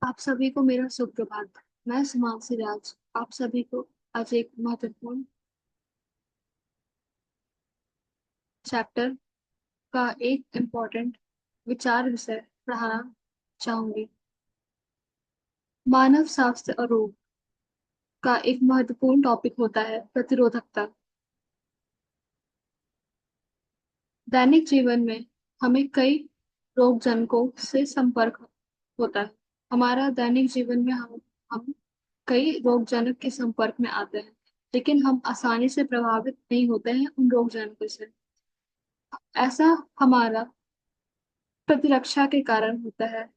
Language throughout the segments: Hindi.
आप सभी को मेरा सुप्रभात। मैं सुमांशी राज आप सभी को आज एक महत्वपूर्ण चैप्टर का एक इम्पोर्टेंट विचार विषय पढ़ाना चाहूंगी। मानव स्वास्थ्य और रोग का एक महत्वपूर्ण टॉपिक होता है प्रतिरोधकता। दैनिक जीवन में हमें कई रोग जनकों से संपर्क होता है। हमारा दैनिक जीवन में हम कई रोगजनक के संपर्क में आते हैं, लेकिन हम आसानी से प्रभावित नहीं होते हैं उन रोगजनकों से। ऐसा हमारा प्रतिरक्षा के कारण होता है।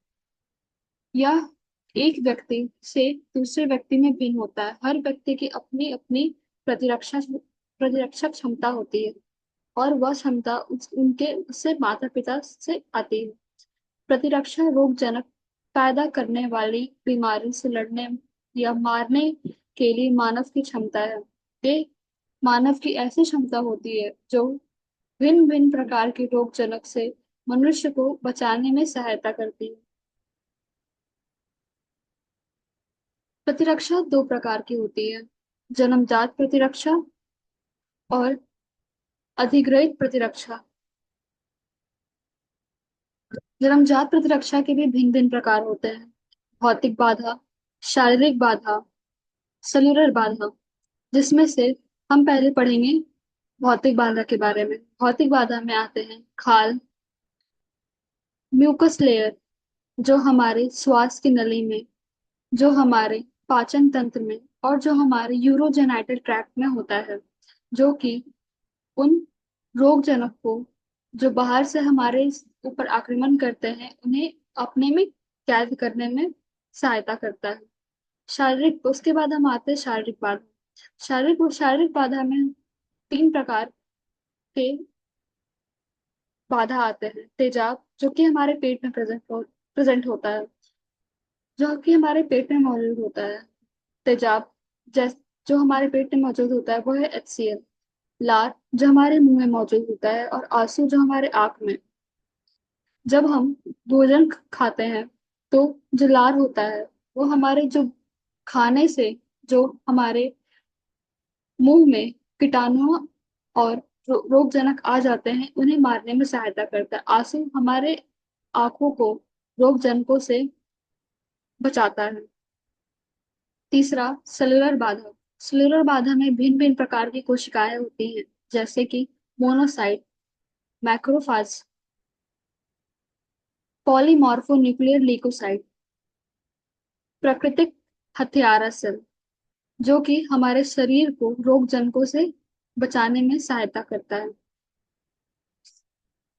यह एक व्यक्ति से दूसरे व्यक्ति में भिन्न होता है। हर व्यक्ति की अपनी अपनी प्रतिरक्षा क्षमता होती है, और वह क्षमता उनके उससे माता पिता से आती है। प्रतिरक्षा रोगजनक पैदा करने वाली बीमारी से लड़ने या मारने के लिए मानव की क्षमता है। ये मानव की ऐसी क्षमता होती है जो भिन्न भिन्न प्रकार के रोगजनक से मनुष्य को बचाने में सहायता करती है। प्रतिरक्षा दो प्रकार की होती है, जन्मजात प्रतिरक्षा और अधिग्रहित प्रतिरक्षा। जन्मजात प्रतिरक्षा के भी भिन्न भिन्न प्रकार होते हैं। भौतिक बाधा, शारीरिक बाधा, सेलुलर बाधा, जिसमें से हम पहले पढ़ेंगे भौतिक बाधा के बारे में। भौतिक बाधा में आते हैं खाल, म्यूकस लेयर, जो हमारे श्वास की नली में, जो हमारे पाचन तंत्र में और जो हमारे यूरोजेनाइटल ट्रैक्ट में होता है, जो कि उन रोगजनक को जो बाहर से हमारे ऊपर आक्रमण करते हैं उन्हें अपने में कैद करने में सहायता करता है। शारीरिक, उसके बाद हम आते हैं शारीरिक बाधा। शारीरिक बाधा में तीन प्रकार के बाधा आते हैं। तेजाब, जो कि हमारे पेट में प्रेजेंट होता है, जो कि हमारे पेट में मौजूद होता है। तेजाब जैस जो हमारे पेट में मौजूद होता है वो है HCl। लार, जो हमारे मुंह में मौजूद होता है, और आंसू, जो हमारे आंख में। जब हम भोजन खाते हैं तो जो लार होता है वो हमारे जो खाने से जो हमारे मुंह में कीटाणु और रोगजनक आ जाते हैं उन्हें मारने में सहायता करता है। आंसू हमारे आंखों को रोगजनकों से बचाता है। तीसरा, सेलुलर बाधा। सेलुलर बाधा में भिन्न भिन्न प्रकार की कोशिकाएं होती हैं, जैसे कि मोनोसाइट, मैक्रोफाज, पॉलीमॉर्फोन्यूक्लियर ल्यूकोसाइट, प्राकृतिक हत्यारा सेल, जो कि हमारे शरीर को रोगजनकों से बचाने में सहायता करता है।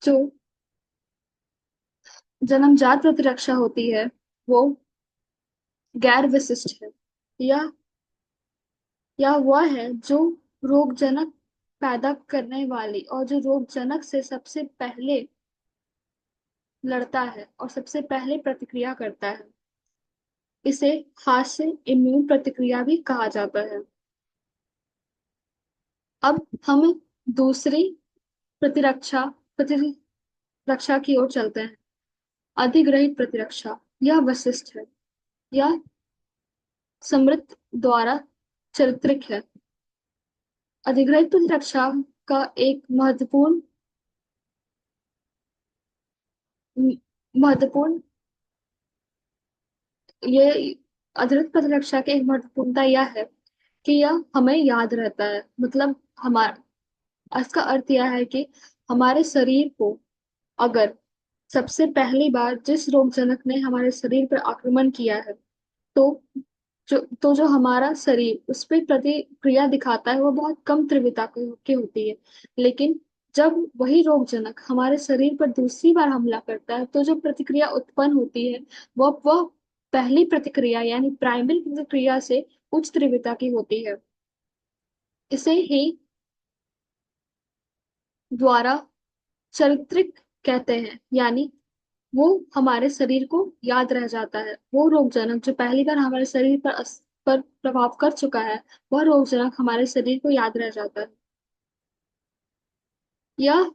जो जन्मजात प्रतिरक्षा होती है वो गैर विशिष्ट है। यह यह वह है जो रोगजनक पैदा करने वाली और जो रोगजनक से सबसे पहले लड़ता है और सबसे पहले प्रतिक्रिया करता है। इसे हाथ से इम्यून प्रतिक्रिया भी कहा जाता है। अब हम दूसरी प्रतिरक्षा प्रतिरक्षा की ओर चलते हैं। अधिग्रहित प्रतिरक्षा, यह विशिष्ट है। यह समृद्ध द्वारा चारित्रिक है। अधिग्रहित प्रतिरक्षा का एक महत्वपूर्ण ये अधिग्रहित प्रतिरक्षा की एक महत्वपूर्णता यह है कि यह हमें याद रहता है। मतलब हमारा इसका अर्थ यह है कि हमारे शरीर को अगर सबसे पहली बार जिस रोगजनक ने हमारे शरीर पर आक्रमण किया है, तो जो हमारा शरीर उस पर प्रतिक्रिया दिखाता है वो बहुत कम तीव्रता की होती है। लेकिन जब वही रोगजनक हमारे शरीर पर दूसरी बार हमला करता है तो जो प्रतिक्रिया उत्पन्न होती है वह पहली प्रतिक्रिया यानी प्राइमरी प्रतिक्रिया से उच्च तीव्रता की होती है। इसे ही द्वारा चारित्रिक कहते हैं, यानी वो हमारे शरीर को याद रह जाता है। वो रोगजनक जो पहली बार हमारे शरीर पर प्रभाव कर चुका है, वह रोगजनक हमारे शरीर को याद रह जाता है। यह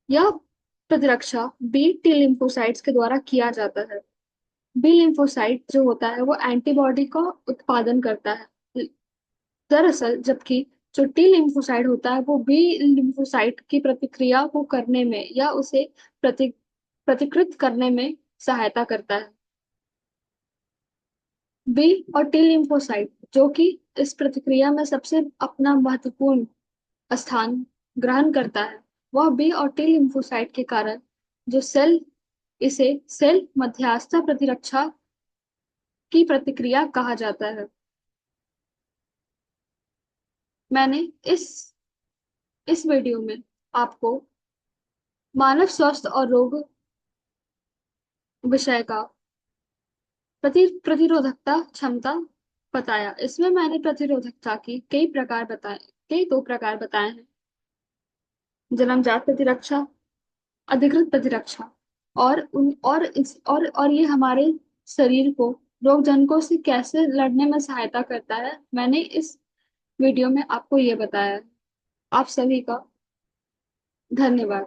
यह प्रतिरक्षा बी टी लिम्फोसाइट्स के द्वारा किया जाता है। बी लिम्फोसाइट जो होता है वो एंटीबॉडी का उत्पादन करता है। दरअसल जबकि जो टी लिम्फोसाइट होता है वो बी लिम्फोसाइट की प्रतिक्रिया को करने में या उसे प्रतिकृत करने में सहायता करता है। बी और टी लिम्फोसाइट जो कि इस प्रतिक्रिया में सबसे अपना महत्वपूर्ण स्थान ग्रहण करता है, वह बी और टी लिम्फोसाइट के कारण जो सेल इसे सेल मध्यस्थता प्रतिरक्षा की प्रतिक्रिया कहा जाता है। मैंने इस इस वीडियो में आपको मानव स्वास्थ्य और रोग विषय का प्रतिरोधकता क्षमता बताया। इसमें मैंने प्रतिरोधकता की कई दो प्रकार बताए हैं। जन्मजात प्रतिरक्षा, अधिकृत प्रतिरक्षा, और ये हमारे शरीर को रोग जनकों से कैसे लड़ने में सहायता करता है, मैंने इस वीडियो में आपको ये बताया है। आप सभी का धन्यवाद।